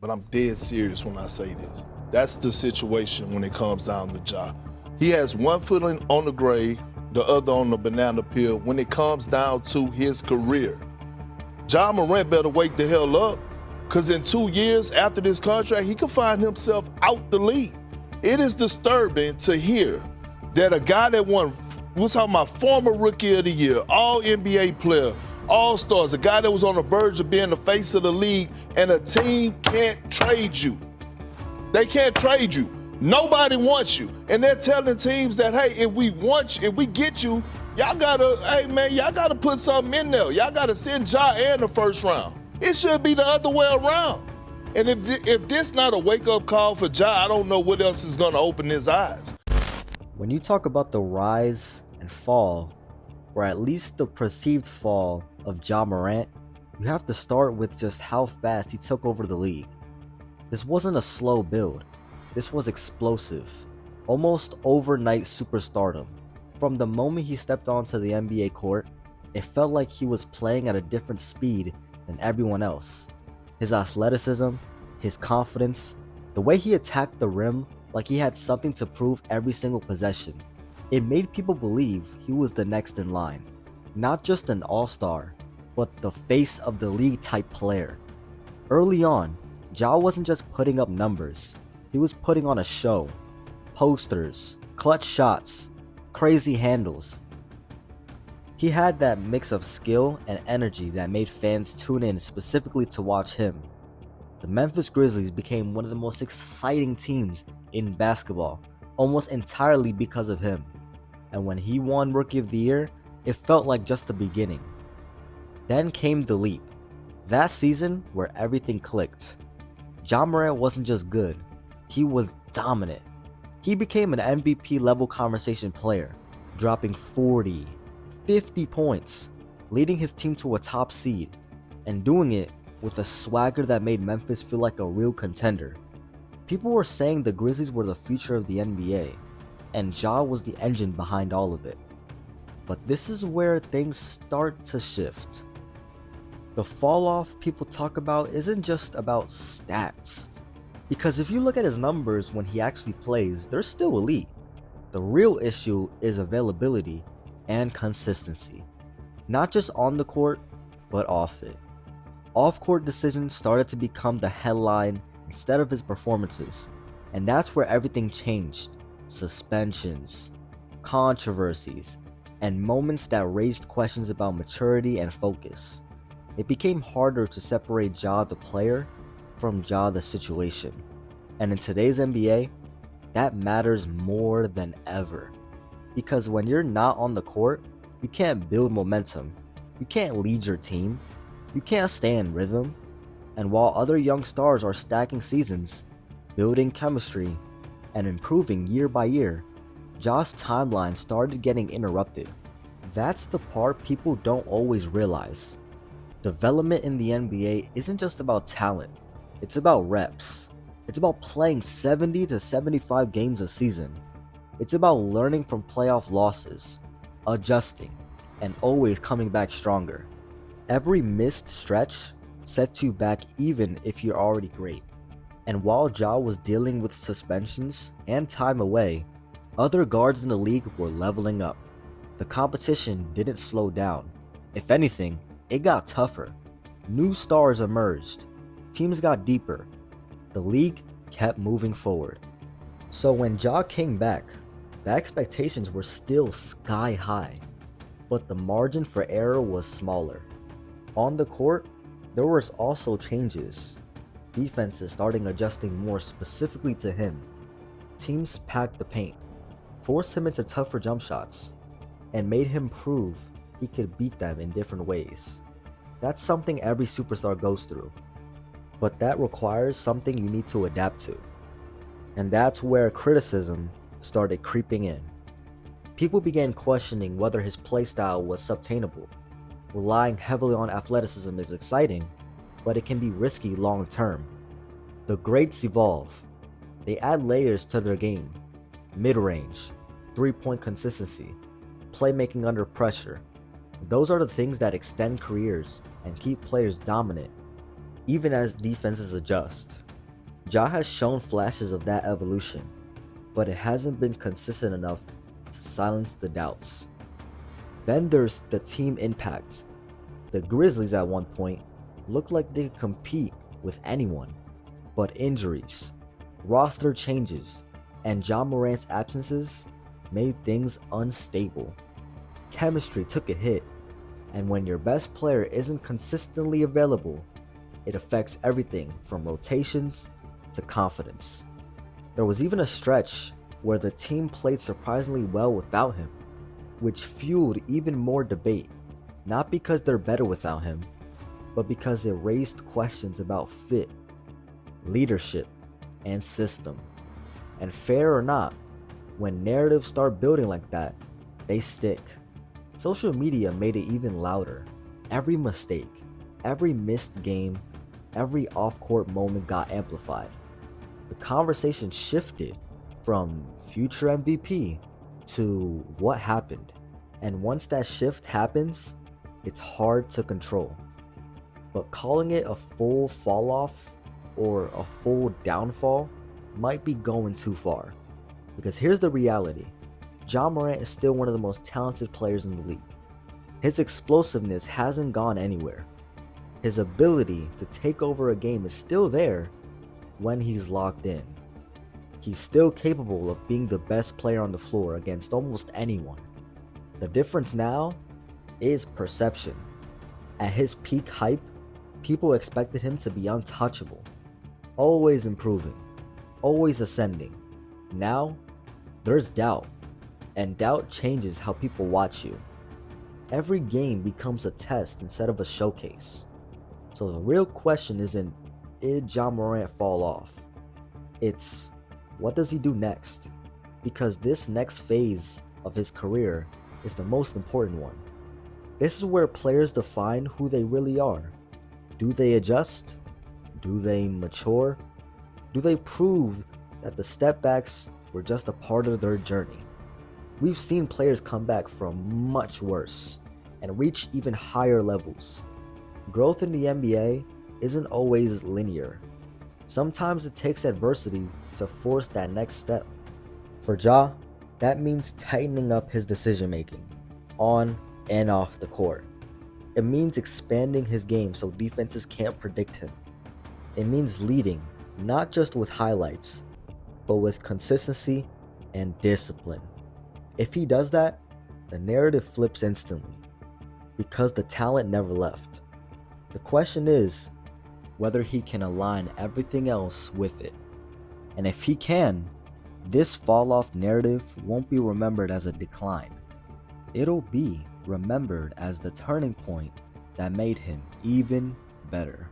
but I'm dead serious when I say this. That's the situation when it comes down to Ja. He has one foot on the grave, the other on the banana peel when it comes down to his career. Ja Morant better wake the hell up, because in 2 years after this contract, he could find himself out the league. It is disturbing to hear that a guy that won, we're talking about former Rookie of the Year, All NBA player, All-Stars, a guy that was on the verge of being the face of the league, and a team can't trade you. They can't trade you. Nobody wants you. And they're telling teams that, hey, if we get you, y'all gotta put something in there. Y'all gotta send Ja in the first round. It should be the other way around. And if this not a wake-up call for Ja, I don't know what else is gonna open his eyes. When you talk about the rise and fall, or at least the perceived fall of Ja Morant, you have to start with just how fast he took over the league. This wasn't a slow build. This was explosive, almost overnight superstardom. From the moment he stepped onto the NBA court, it felt like he was playing at a different speed than everyone else. His athleticism, his confidence, the way he attacked the rim like he had something to prove every single possession. It made people believe he was the next in line. Not just an all-star, but the face of the league type player. Early on, Ja wasn't just putting up numbers, he was putting on a show. Posters, clutch shots, crazy handles. He had that mix of skill and energy that made fans tune in specifically to watch him. The Memphis Grizzlies became one of the most exciting teams in basketball, almost entirely because of him. And when he won Rookie of the Year, it felt like just the beginning. Then came the leap. That season where everything clicked. Ja Morant wasn't just good, he was dominant. He became an MVP level conversation player, dropping 40, 50 points, leading his team to a top seed, and doing it with a swagger that made Memphis feel like a real contender. People were saying the Grizzlies were the future of the NBA, and Ja was the engine behind all of it. But this is where things start to shift. The fall off people talk about isn't just about stats. Because if you look at his numbers when he actually plays, they're still elite. The real issue is availability and consistency. Not just on the court, but off it. Off-court decisions started to become the headline instead of his performances. And that's where everything changed. Suspensions, controversies, and moments that raised questions about maturity and focus. It became harder to separate Ja the player from Ja the situation. And in today's NBA, that matters more than ever. Because when you're not on the court, you can't build momentum, you can't lead your team, you can't stay in rhythm. And while other young stars are stacking seasons, building chemistry, and improving year by year, Ja's timeline started getting interrupted. That's the part people don't always realize. Development in the NBA isn't just about talent, it's about reps. It's about playing 70 to 75 games a season. It's about learning from playoff losses, adjusting, and always coming back stronger. Every missed stretch sets you back even if you're already great. And while Ja was dealing with suspensions and time away, other guards in the league were leveling up. The competition didn't slow down. If anything, it got tougher. New stars emerged. Teams got deeper. The league kept moving forward. So when Ja came back, the expectations were still sky high, but the margin for error was smaller. On the court, there was also changes. Defenses starting adjusting more specifically to him. Teams packed the paint, forced him into tougher jump shots, and made him prove he could beat them in different ways. That's something every superstar goes through, but that requires something you need to adapt to. And that's where criticism started creeping in. People began questioning whether his playstyle was sustainable. Relying heavily on athleticism is exciting, but it can be risky long term. The greats evolve. They add layers to their game. Mid-range, three-point consistency, playmaking under pressure. Those are the things that extend careers and keep players dominant, even as defenses adjust. Ja has shown flashes of that evolution, but it hasn't been consistent enough to silence the doubts. Then there's the team impact. The Grizzlies at one point looked like they could compete with anyone, but injuries, roster changes, and Ja Morant's absences made things unstable. Chemistry took a hit, and when your best player isn't consistently available, it affects everything from rotations to confidence. There was even a stretch where the team played surprisingly well without him, which fueled even more debate, not because they're better without him, but because it raised questions about fit, leadership, and system. And fair or not, when narratives start building like that, they stick. Social media made it even louder. Every mistake, every missed game, every off-court moment got amplified. The conversation shifted from future MVP to what happened. And once that shift happens, it's hard to control. But calling it a full fall off or a full downfall might be going too far. Because here's the reality. Ja Morant is still one of the most talented players in the league. His explosiveness hasn't gone anywhere. His ability to take over a game is still there when he's locked in. He's still capable of being the best player on the floor against almost anyone. The difference now is perception. At his peak hype, people expected him to be untouchable, always improving, always ascending. Now, there's doubt, and doubt changes how people watch you. Every game becomes a test instead of a showcase. So the real question isn't, did Ja Morant fall off? It's, what does he do next? Because this next phase of his career is the most important one. This is where players define who they really are. Do they adjust? Do they mature? Do they prove that the stepbacks were just a part of their journey? We've seen players come back from much worse and reach even higher levels. Growth in the NBA isn't always linear. Sometimes it takes adversity to force that next step. For Ja, that means tightening up his decision making, on and off the court. It means expanding his game so defenses can't predict him. It means leading, not just with highlights, but with consistency and discipline. If he does that, the narrative flips instantly, because the talent never left. The question is whether he can align everything else with it. And if he can, this fall-off narrative won't be remembered as a decline. It'll be remembered as the turning point that made him even better.